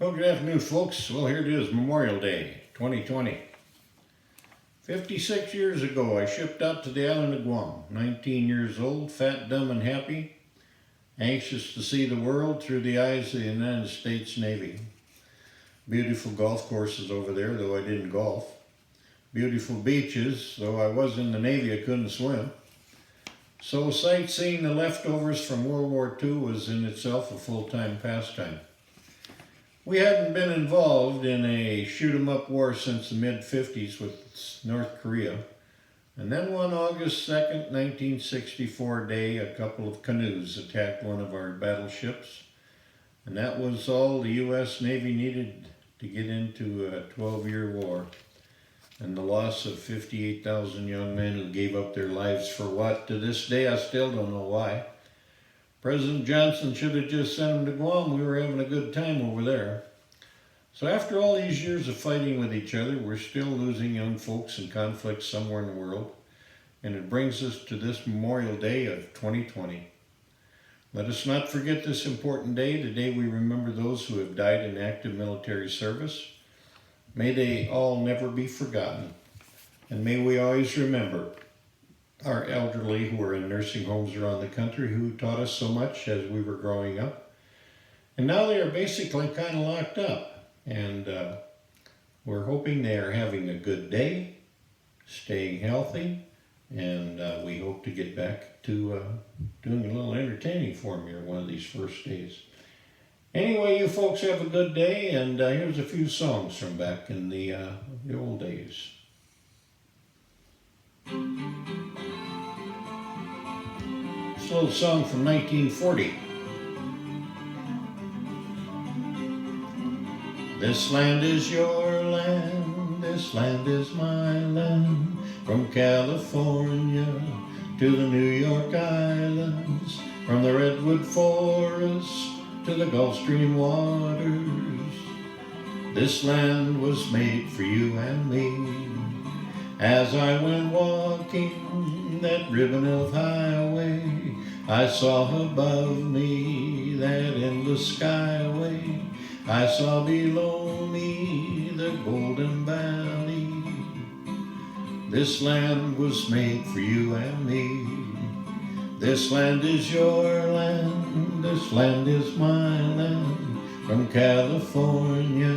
Well, good afternoon, folks. Well, here it is, Memorial Day, 2020. 56 years ago, I shipped out to the island of Guam. 19 years old, fat, dumb, and happy. Anxious to see the world through the eyes of the United States Navy. Beautiful golf courses over there, though I didn't golf. Beautiful beaches, though I was in the Navy, I couldn't swim. So sightseeing the leftovers from World War II was in itself a full-time pastime. We hadn't been involved in a shoot-'em-up war since the mid-50s with North Korea. And then one August 2nd, 1964 day, a couple of canoes attacked one of our battleships. And that was all the U.S. Navy needed to get into a 12-year war. And the loss of 58,000 young men who gave up their lives for what? To this day, I still don't know why. President Johnson should have just sent them to Guam. We were having a good time over there. So after all these years of fighting with each other, we're still losing young folks in conflicts somewhere in the world. And it brings us to this Memorial Day of 2020. Let us not forget this important day, the day we remember those who have died in active military service. May they all never be forgotten. And may we always remember our elderly who are in nursing homes around the country who taught us so much as we were growing up. And now they are basically kind of locked up. And we're hoping they are having a good day, staying healthy, and we hope to get back to doing a little entertaining for them here one of these first days. Anyway, you folks have a good day, and here's a few songs from back in the old days. It's a little song from 1940. This land is your land, this land is my land, from California to the New York Islands, from the Redwood Forest to the Gulf Stream waters. This land was made for you and me. As I went walking that ribbon of highway, I saw above me that endless skyway. I saw below me the Golden Valley. This land was made for you and me. This land is your land, this land is my land, from California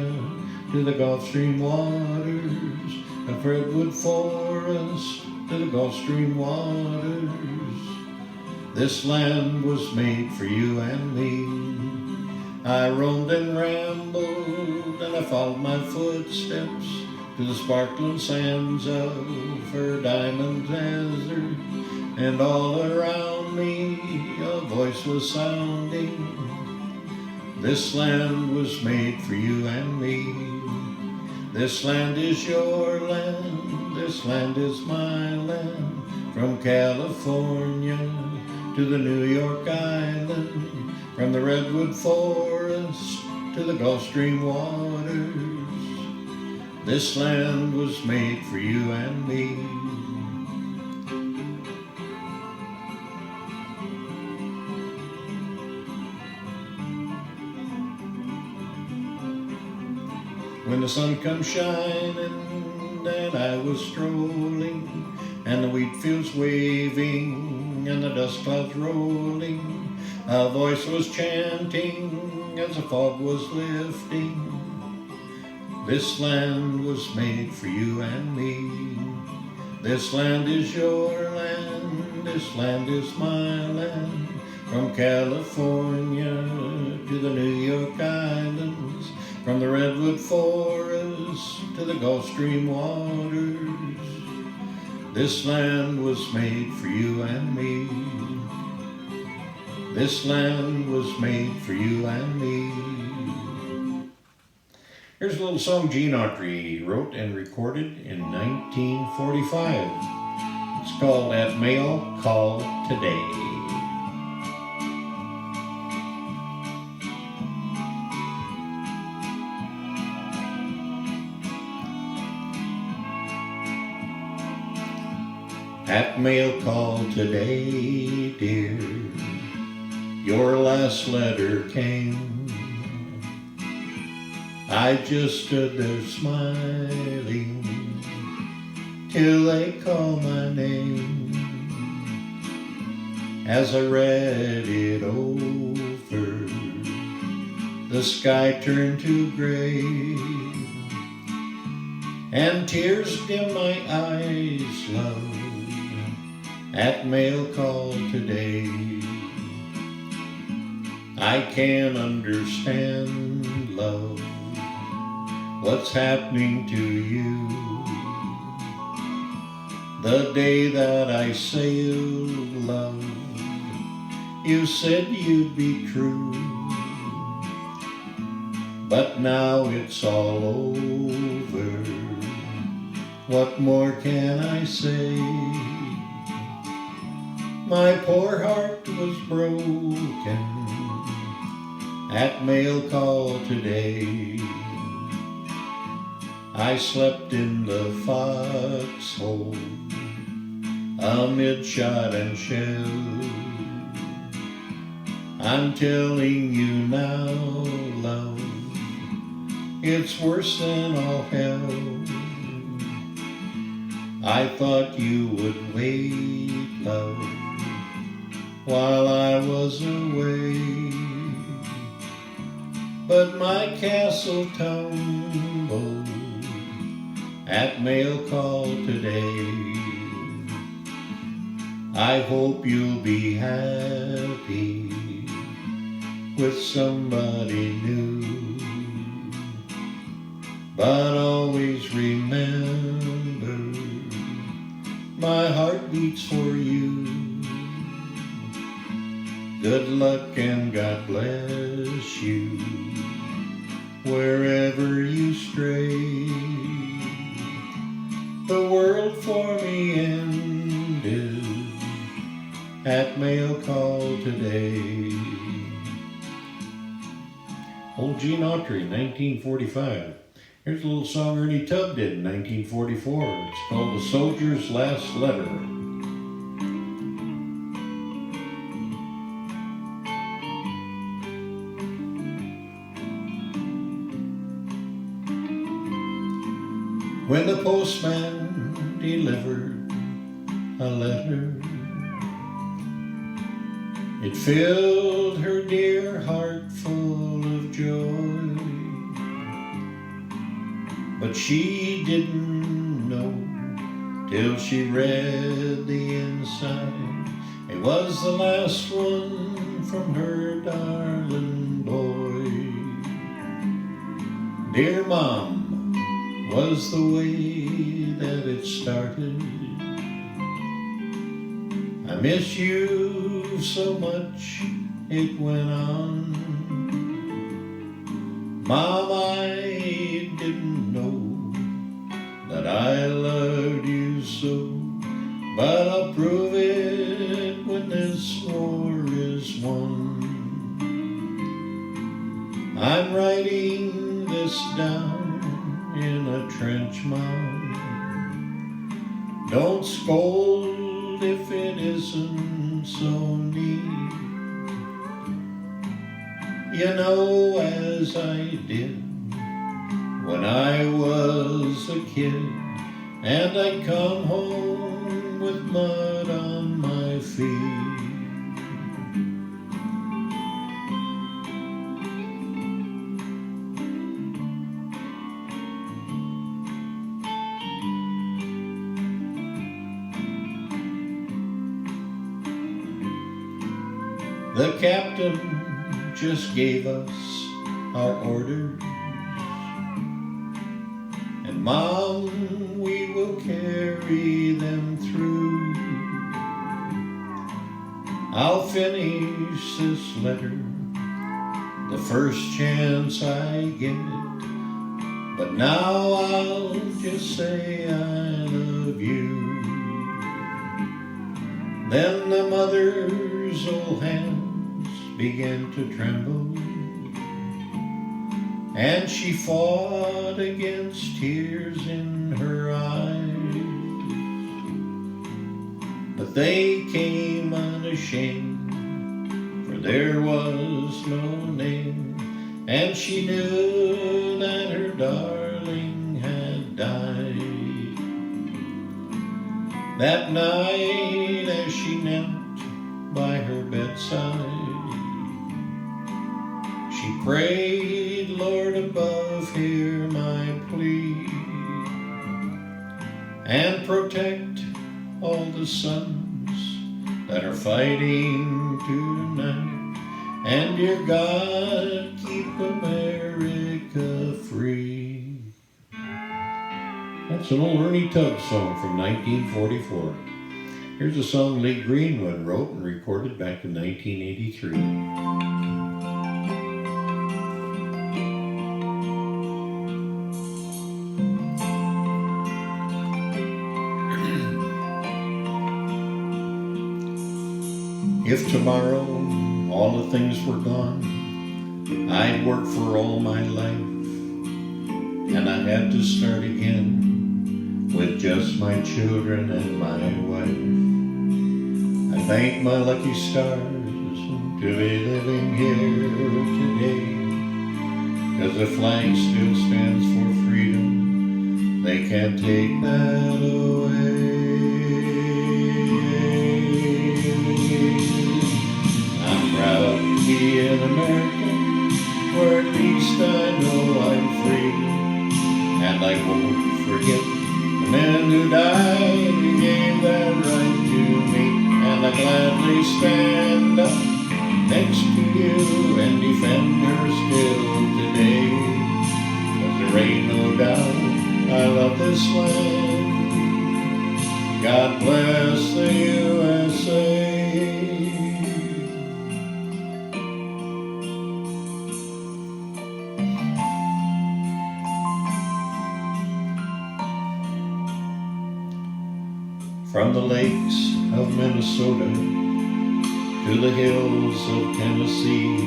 to the Gulf Stream waters, and Redwood Forest to the Gulf Stream waters. This land was made for you and me. I roamed and rambled, and I followed my footsteps to the sparkling sands of her diamond desert, and all around me a voice was sounding. This land was made for you and me. This land is your land, this land is my land, from California to the New York Island, from the Redwood Forest to the Gulf Stream waters. This land was made for you and me. When the sun comes shining and I was strolling, and the wheat fields waving and the dust clouds rolling, a voice was chanting as the fog was lifting. This land was made for you and me. This land is your land, this land is my land, from California to the New York Islands, from the Redwood Forest to the Gulf Stream waters. This land was made for you and me. This land was made for you and me. Here's a little song Gene Autry wrote and recorded in 1945. It's called That Mail Call Today. That mail call today, dear, your last letter came. I just stood there smiling till they called my name. As I read it over, the sky turned to gray, and tears dim my eyes, love, at mail call today. I can't understand, love, what's happening to you. The day that I sailed, love, you said you'd be true. But now it's all over. What more can I say? My poor heart was broken at mail call today. I slept in the foxhole amid shot and shell. I'm telling you now, love, it's worse than all hell. I thought you would wait, love, while I was away. But my castle tumbled at mail call today. I hope you'll be happy with somebody new, but always remember my heart beats for you. Good luck and God bless you wherever you stray. The world for me ended at mail call today. Old Gene Autry, 1945. Here's a little song Ernie Tubb did in 1944. It's called The Soldier's Last Letter. When the postman delivered a letter, it filled her dear heart full of joy. But she didn't know till she read the inside. It was the last one from her darling boy. Dear Mom was the way that it started. I miss you so much, it went on. Mom, I didn't know that I loved you so, but I'll prove it when this war is won. I'm writing this down in a trench, Mom. Don't scold if it isn't so neat. You know, as I did when I was a kid, and I'd come home with mud on my feet. The captain just gave us our orders, and Mom, we will carry them through. I'll finish this letter the first chance I get, but now I'll just say I love you. Then the mother's old hands began to tremble, and she fought against tears in her eyes. But they came unashamed, for there was no name, and she knew that darling had died. That night as she knelt by her bedside, she prayed, Lord above, hear my plea, and protect all the sons that are fighting tonight, and dear God, keep America free. That's an old Ernie Tubbs song from 1944. Here's a song Lee Greenwood wrote and recorded back in 1983. If tomorrow all the things were gone, I'd work for all my life, and I had to start again with just my children and my wife. I thank my lucky stars to be living here today, 'cause the flag still stands for freedom, they can't take that away. I'm proud to be an American, where at least I know I'm free, and I won't forget the men who died who gave that right to me, and I gladly stand up next to you and defend her still today, 'cause there ain't no doubt I love this land. God bless the USA. From the lakes of Minnesota to the hills of Tennessee,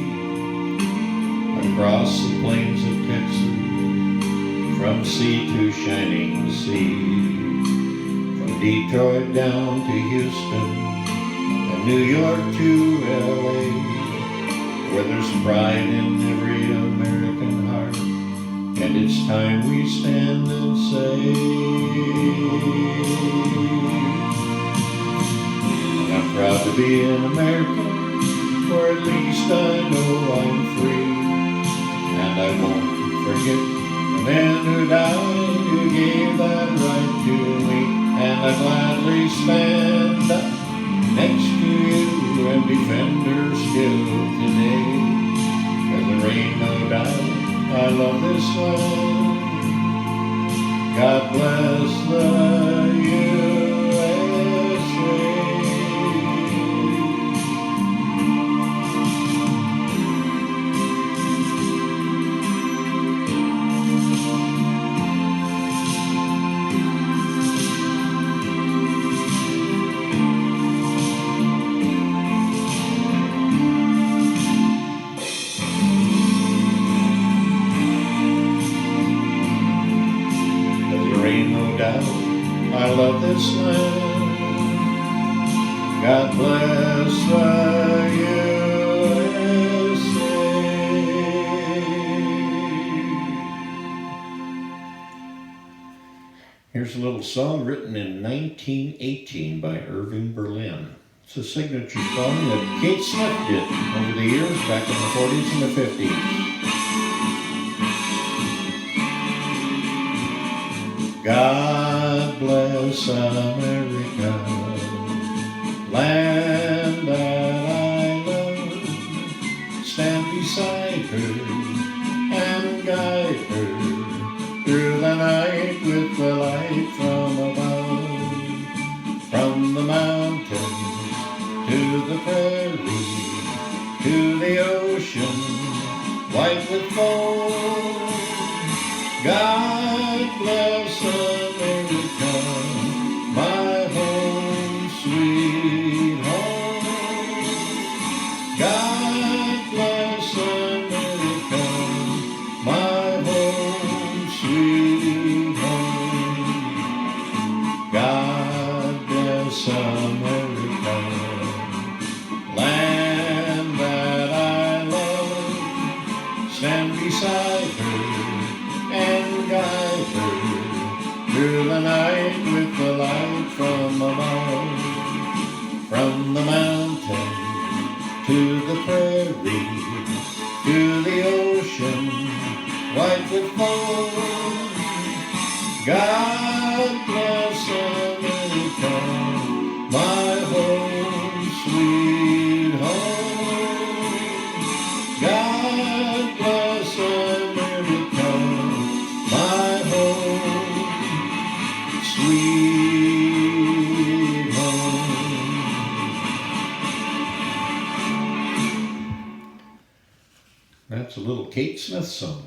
across the plains of Texas, from sea to shining sea, from Detroit down to Houston, and New York to LA, where there's pride in every American heart, and it's time we stand and say, I'm proud to be an American, for at least I know I'm free, and I won't forget the men who died who gave that right to me, and I gladly stand up next to you and defend her still today, 'cause there ain't no doubt I love this land. God bless the USA. Ain't no doubt I love this land. God bless the USA. Here's a little song written in 1918 by Irving Berlin. It's a signature song that Kate Smith did over the years back in the 40s and the 50s. God bless America, land that I love. Stand beside her and guide her through the night with the light from above. From the mountains to the prairie, to the ocean, white with foam. God bless America, my home, sweet home. God bless America, my home, sweet home. God bless America, land that I love. Stand beside her and through the night with the light from above, from the mountain to the prairie, to the ocean, white with foam. God bless America, my home, sweet home. God bless America, my home, sweet home. That's a little Kate Smith song.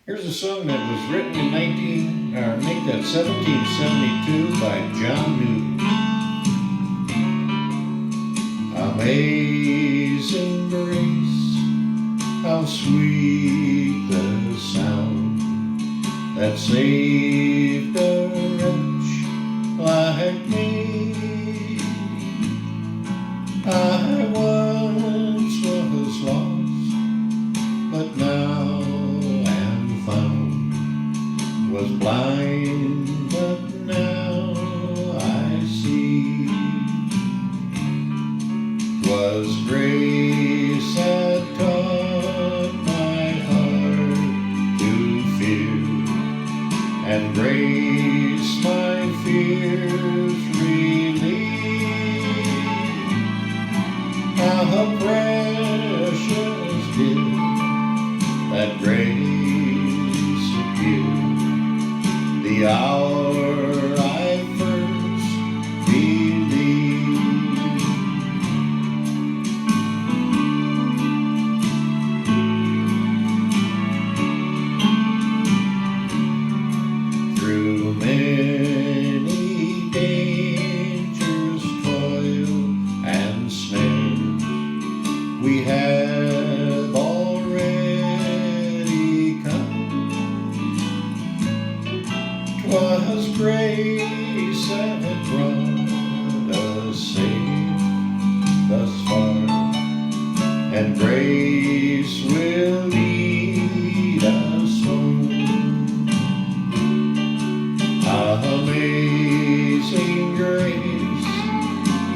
Here's a song that was written in 1772 by John Newton. Amazing grace, how sweet the sound that saved a wretch like me. I once was lost, but now was blind, but now I see. 'Twas grace that taught my heart to fear, and grace my fears relieved. How precious did that grace appear the hour I first believed. Through many dangers, toil, and snares, we have already come. 'Twas grace that brought us safe thus far, and grace will lead us home. Amazing grace,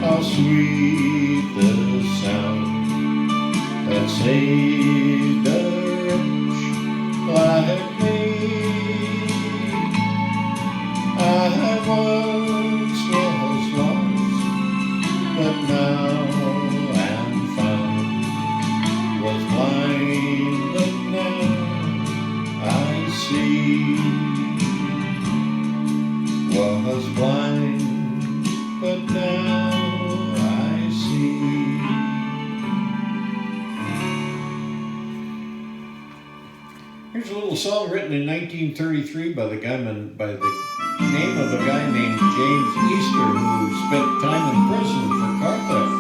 how sweet the sound that saved a wretch like me. I once was lost, but now am found. Was blind, but now I see. Was blind, but now I see. Here's a little song written in 1933 by the name of a guy named James Easter, who spent time in prison for car theft.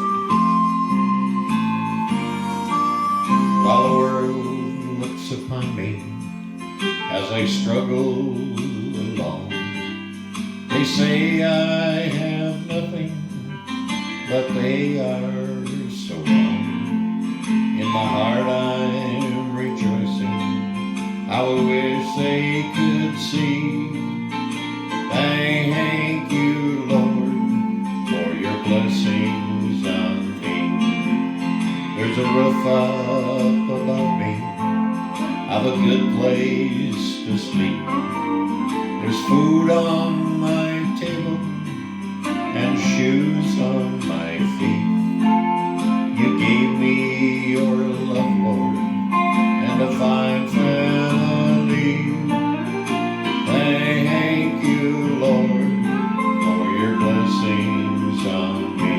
While the world looks upon me as I struggle along, they say I have nothing, but they are so wrong. In my heart I'm rejoicing, I wish they could see. Thank you, Lord, for your blessings on me. There's a roof up above me, I've a good place to sleep. There's food on my table and shoes on my feet. You gave me your love, Lord, and a fine family. Thank you, Lord, for your blessings on me.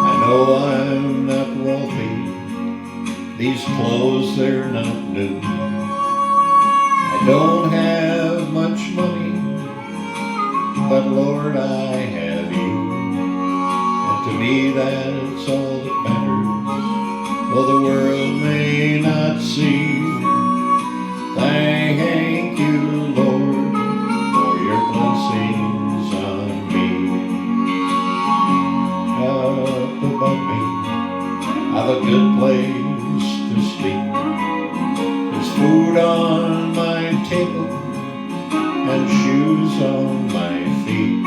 I know I'm not wealthy, these clothes, they're not new. I don't have much money, but Lord, I have you. To me that's all that matters, though the world may not see. Thank you, Lord, for your blessings on me. Up above me of a good place to sleep. There's food on my table and shoes on my feet.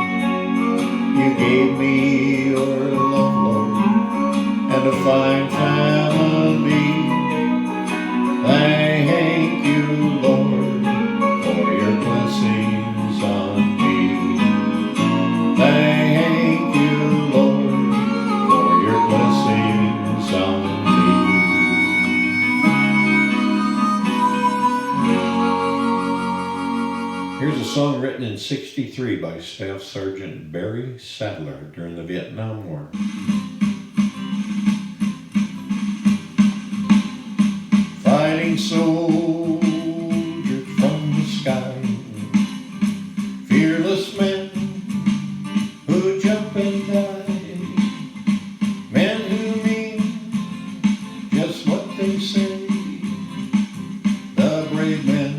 You gave me your love, Lord, and a fine family. Thank you, Lord, for your blessings on me. Thank you, Lord, for your blessings on me. Here's a song written in '63 by Staff Sergeant Barry Sadler during the Vietnam War. Fighting soldier from the sky, fearless men who jump and die, men who mean just what they say, the brave men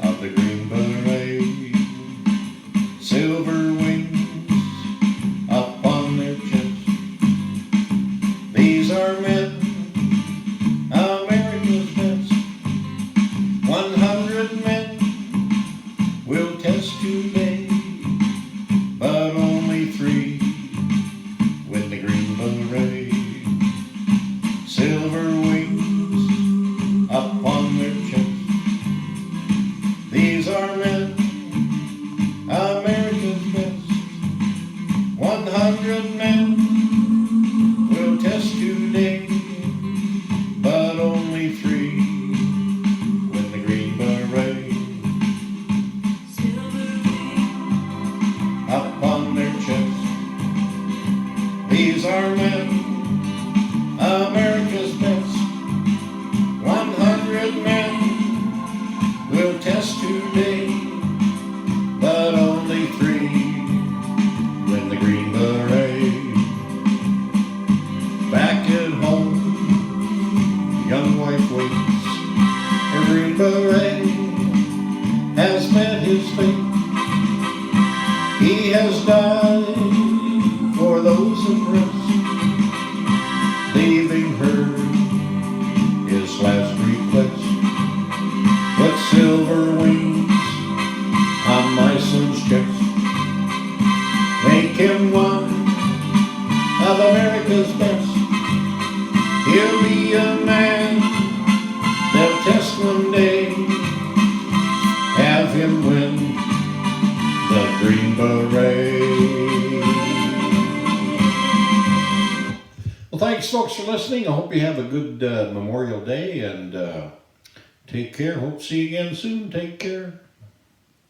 of the Green Beret, silver wings upon their chests. These are men, America's best. 100 men will test today, but only 3 win the Green Beret. Silver wings upon their chests. These are men, America's best. 100 men will test today, but only 3 win the Green Beret. Upon their chest. These are men, America's best. 100 men will test today, but only 3 win the Green Beret. Back at home, young wife waits. Her Green Beret has met his fate. He has died for those oppressed, leaving her his last request. Put silver wings on my son's chest. Make him one of America's best. He'll be a man they'll test one day. Have him win the Green Beret. Well, thanks folks for listening. I hope you have a good Memorial Day, and take care. Hope to see you again soon. Take care.